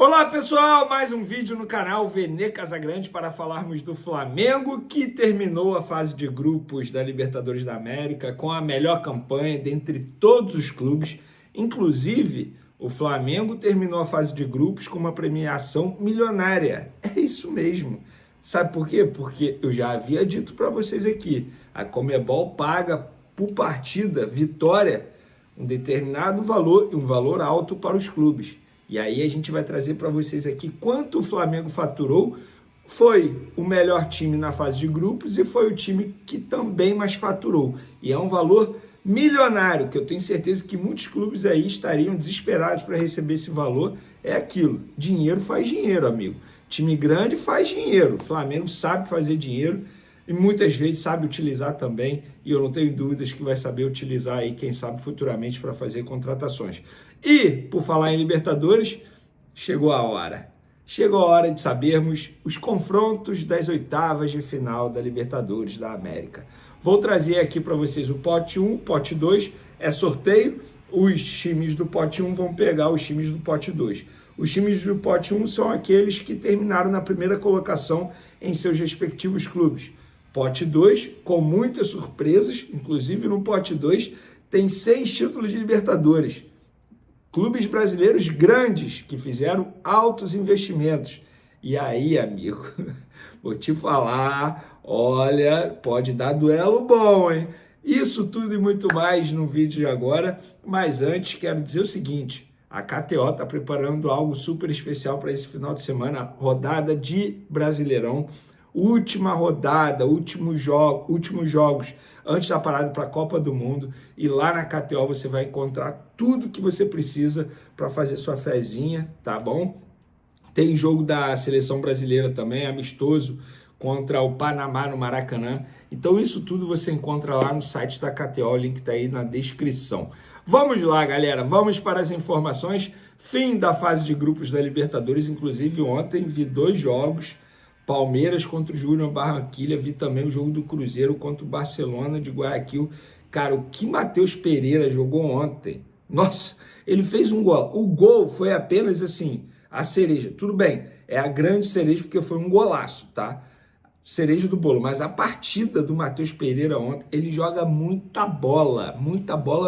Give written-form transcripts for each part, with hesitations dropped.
Olá pessoal, mais um vídeo no canal Vene Casagrande para falarmos do Flamengo, que terminou a fase de grupos da Libertadores da América com a melhor campanha dentre todos os clubes. Inclusive, o Flamengo terminou a fase de grupos com uma premiação milionária. É isso mesmo. Sabe por quê? Porque eu já havia dito para vocês aqui, a Conmebol paga por partida, vitória, um determinado valor e um valor alto para os clubes. E aí a gente vai trazer para vocês aqui quanto o Flamengo faturou. Foi o melhor time na fase de grupos e foi o time que também mais faturou. E é um valor milionário, que eu tenho certeza que muitos clubes aí estariam desesperados para receber esse valor. É aquilo, dinheiro faz dinheiro, amigo. Time grande faz dinheiro. O Flamengo sabe fazer dinheiro e muitas vezes sabe utilizar também, e eu não tenho dúvidas que vai saber utilizar aí, quem sabe, futuramente para fazer contratações. E, por falar em Libertadores, chegou a hora. Chegou a hora de sabermos os confrontos das oitavas de final da Libertadores da América. Vou trazer aqui para vocês o pote 1, pote 2, é sorteio. Os times do pote 1 vão pegar os times do pote 2. Os times do pote 1 são aqueles que terminaram na primeira colocação em seus respectivos clubes. Pote 2, com muitas surpresas, inclusive no pote 2 tem 6 títulos de Libertadores. Clubes brasileiros grandes que fizeram altos investimentos. E aí, amigo, vou te falar, olha, pode dar duelo bom, hein? Isso tudo e muito mais no vídeo de agora, mas antes quero dizer o seguinte, a KTO está preparando algo super especial para esse final de semana, rodada de Brasileirão, última rodada, últimos jogos antes da parada para a Copa do Mundo, e lá na KTO você vai encontrar tudo que você precisa para fazer sua fezinha, tá bom? Tem jogo da seleção brasileira também, amistoso, contra o Panamá no Maracanã. Então isso tudo você encontra lá no site da KTO, o link está aí na descrição. Vamos lá, galera, vamos para as informações. Fim da fase de grupos da Libertadores, inclusive ontem vi 2 jogos, Palmeiras contra o Júnior Barranquilla, vi também o jogo do Cruzeiro contra o Barcelona de Guayaquil. Cara, o que Matheus Pereira jogou ontem, nossa, ele fez um gol. O gol foi apenas assim, a cereja. Tudo bem, é a grande cereja porque foi um golaço, tá? Cereja do bolo, mas a partida do Matheus Pereira ontem, ele joga muita bola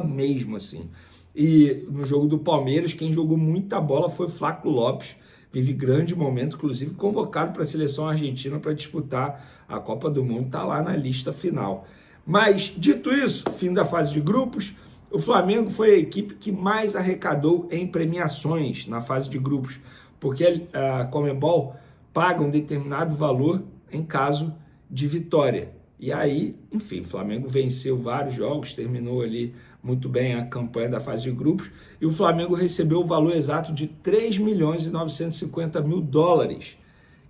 mesmo, assim. E no jogo do Palmeiras, quem jogou muita bola foi o Flaco Lopes, vive grande momento, inclusive convocado para a seleção argentina para disputar a Copa do Mundo, está lá na lista final. Mas, dito isso, fim da fase de grupos, o Flamengo foi a equipe que mais arrecadou em premiações na fase de grupos, porque a Conmebol paga um determinado valor em caso de vitória. E aí, enfim, o Flamengo venceu vários jogos, terminou ali muito bem a campanha da fase de grupos, e o Flamengo recebeu o valor exato de 3.950.000 dólares,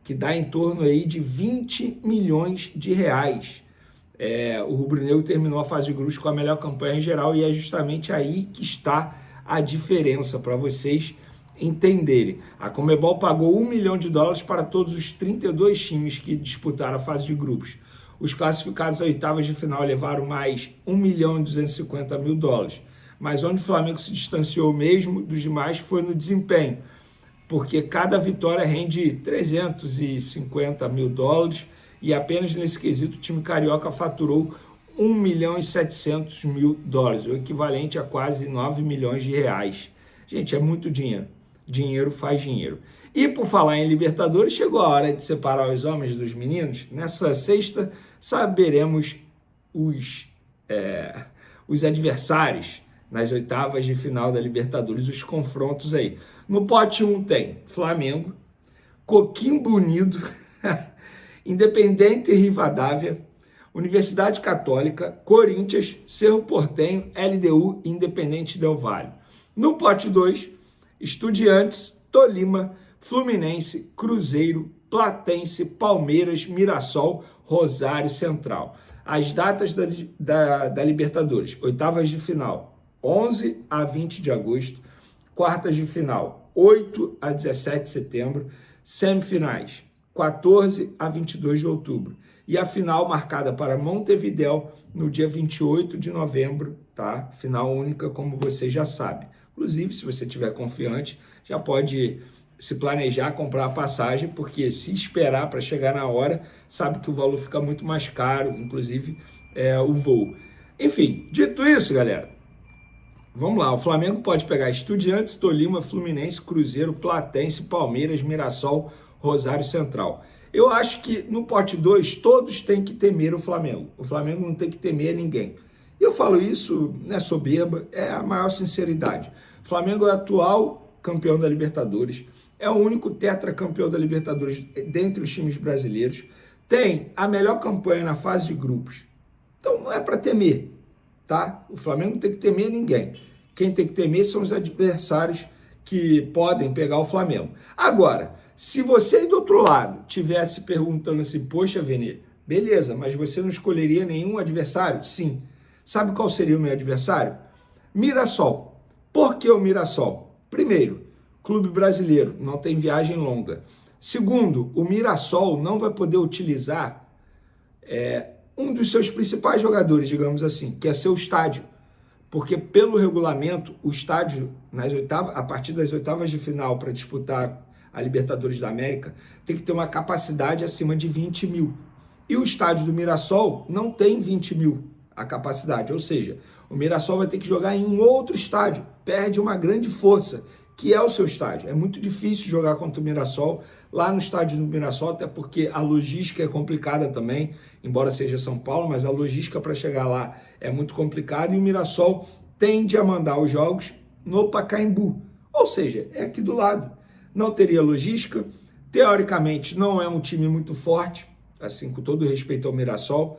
que dá em torno aí de 20 milhões de reais. O rubro-negro terminou a fase de grupos com a melhor campanha em geral, e é justamente aí que está a diferença para vocês entenderem. A Conmebol pagou 1 milhão de dólares para todos os 32 times que disputaram a fase de grupos. Os classificados a oitavas de final levaram mais 1.250.000 dólares. Mas onde o Flamengo se distanciou mesmo dos demais foi no desempenho, porque cada vitória rende 350.000 dólares, e apenas nesse quesito o time carioca faturou 1.700.000 dólares, o equivalente a quase 9 milhões de reais. Gente, é muito dinheiro. Dinheiro faz dinheiro. E por falar em Libertadores, chegou a hora de separar os homens dos meninos. Nessa sexta, saberemos os adversários nas oitavas de final da Libertadores, os confrontos aí. No pote 1 tem Flamengo, Coquimbo Unido, Independente Rivadavia, Universidade Católica, Corinthians, Cerro Porteño, LDU e Independente Del Valle. No pote 2, Estudiantes, Tolima, Fluminense, Cruzeiro, Platense, Palmeiras, Mirassol, Rosário Central. As datas da Libertadores: oitavas de final, 11 a 20 de agosto, quartas de final, 8 a 17 de setembro, semifinais, 14 a 22 de outubro. E a final marcada para Montevidéu no dia 28 de novembro, tá? Final única, como você já sabe. Inclusive, se você estiver confiante, já pode se planejar, comprar a passagem, porque se esperar para chegar na hora, sabe que o valor fica muito mais caro, inclusive o voo. Enfim, dito isso, galera, vamos lá. O Flamengo pode pegar Estudiantes, Tolima, Fluminense, Cruzeiro, Platense, Palmeiras, Mirassol, Rosário Central. Eu acho que no pote 2 todos têm que temer o Flamengo. O Flamengo não tem que temer ninguém. Eu falo isso, não é soberba, é a maior sinceridade. O Flamengo é o atual campeão da Libertadores, é o único tetracampeão da Libertadores dentre os times brasileiros, tem a melhor campanha na fase de grupos. Então não é para temer, tá? O Flamengo não tem que temer ninguém. Quem tem que temer são os adversários que podem pegar o Flamengo. Agora, se você aí do outro lado tivesse perguntando assim, poxa, Vene, beleza, mas você não escolheria nenhum adversário? Sim. Sabe qual seria o meu adversário? Mirassol. Por que o Mirassol? Primeiro, clube brasileiro, não tem viagem longa. Segundo, o Mirassol não vai poder utilizar um dos seus principais jogadores, digamos assim, que é seu estádio. Porque pelo regulamento, o estádio, a partir das oitavas de final para disputar a Libertadores da América, tem que ter uma capacidade acima de 20 mil. E o estádio do Mirassol não tem 20 mil a capacidade, ou seja, o Mirassol vai ter que jogar em um outro estádio, perde uma grande força, que é o seu estádio. É muito difícil jogar contra o Mirassol lá no estádio do Mirassol, até porque a logística é complicada também, embora seja São Paulo, mas a logística para chegar lá é muito complicada e o Mirassol tende a mandar os jogos no Pacaembu, ou seja, é aqui do lado. Não teria logística, teoricamente não é um time muito forte, assim, com todo respeito ao Mirassol.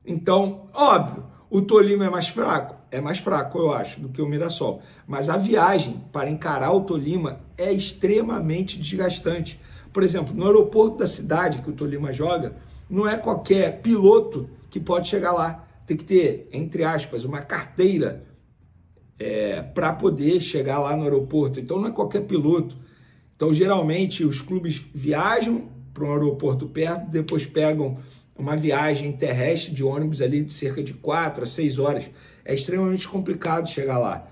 Então, óbvio, o Tolima é mais fraco, eu acho, do que o Mirassol. Mas a viagem para encarar o Tolima é extremamente desgastante. Por exemplo, no aeroporto da cidade que o Tolima joga, não é qualquer piloto que pode chegar lá. Tem que ter, entre aspas, uma carteira para poder chegar lá no aeroporto. Então, não é qualquer piloto. Então, geralmente, os clubes viajam para um aeroporto perto, depois pegam uma viagem terrestre de ônibus ali de cerca de 4 a 6 horas. É extremamente complicado chegar lá.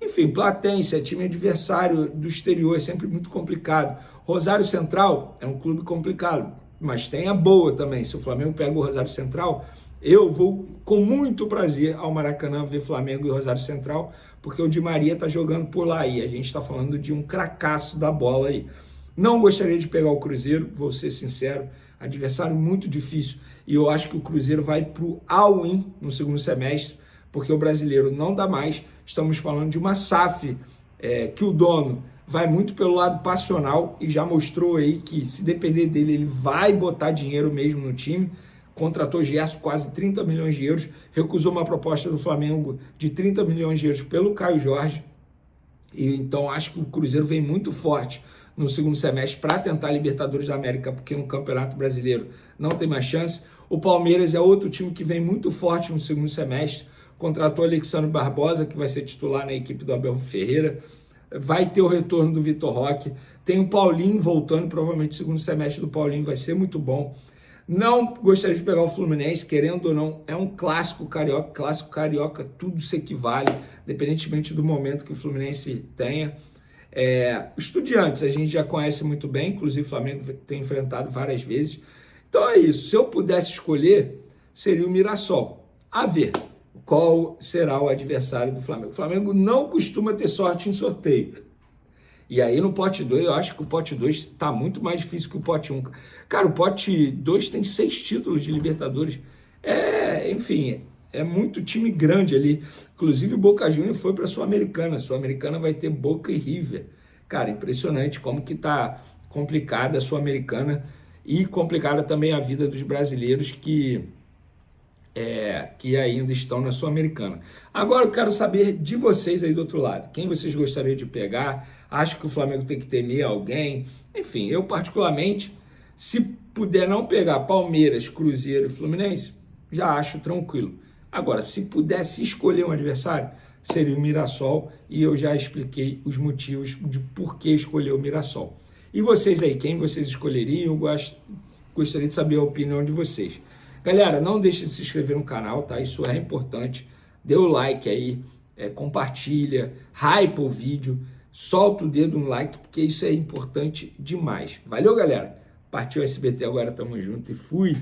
Enfim, Platense, time adversário do exterior, é sempre muito complicado. Rosário Central é um clube complicado, mas tem a boa também. Se o Flamengo pega o Rosário Central, eu vou com muito prazer ao Maracanã ver Flamengo e Rosário Central, porque o Di Maria está jogando por lá e a gente está falando de um cracaço da bola aí. Não gostaria de pegar o Cruzeiro, vou ser sincero, adversário muito difícil, e eu acho que o Cruzeiro vai para o all-in no segundo semestre, porque o brasileiro não dá mais. Estamos falando de uma SAF que o dono vai muito pelo lado passional e já mostrou aí que, se depender dele, ele vai botar dinheiro mesmo no time. Contratou Gerson, quase 30 milhões de euros, recusou uma proposta do Flamengo de 30 milhões de euros pelo Caio Jorge, e então acho que o Cruzeiro vem muito forte no segundo semestre para tentar a Libertadores da América, porque no Campeonato Brasileiro não tem mais chance. O Palmeiras é outro time que vem muito forte no segundo semestre, contratou Alexandre Barbosa, que vai ser titular na equipe do Abel Ferreira, vai ter o retorno do Vitor Roque, tem o Paulinho voltando, provavelmente o segundo semestre do Paulinho vai ser muito bom. Não gostaria de pegar o Fluminense, querendo ou não, é um clássico carioca, tudo se equivale, independentemente do momento que o Fluminense tenha. Estudiantes, a gente já conhece muito bem, inclusive o Flamengo tem enfrentado várias vezes. Então é isso, se eu pudesse escolher, seria o Mirassol. A ver qual será o adversário do Flamengo. O Flamengo não costuma ter sorte em sorteio. E aí no pote 2, eu acho que o pote 2 está muito mais difícil que o pote 1. Cara, o pote 2 tem 6 títulos de Libertadores. Enfim, é muito time grande ali. Inclusive o Boca Juniors foi para a Sul-Americana. A Sul-Americana vai ter Boca e River. Cara, impressionante como que tá complicada a Sul-Americana e complicada também a vida dos brasileiros que ainda estão na Sul-Americana. Agora eu quero saber de vocês aí do outro lado. Quem vocês gostariam de pegar? Acho que o Flamengo tem que temer alguém? Enfim, eu particularmente, se puder não pegar Palmeiras, Cruzeiro e Fluminense, já acho tranquilo. Agora, se pudesse escolher um adversário, seria o Mirassol, e eu já expliquei os motivos de por que escolher o Mirassol. E vocês aí, quem vocês escolheriam? Eu gostaria de saber a opinião de vocês. Galera, não deixe de se inscrever no canal, tá? Isso é importante. Dê o like aí, compartilha, hypa o vídeo. solta o dedo no like, porque isso é importante demais. Valeu, galera? Partiu SBT agora, tamo junto e fui!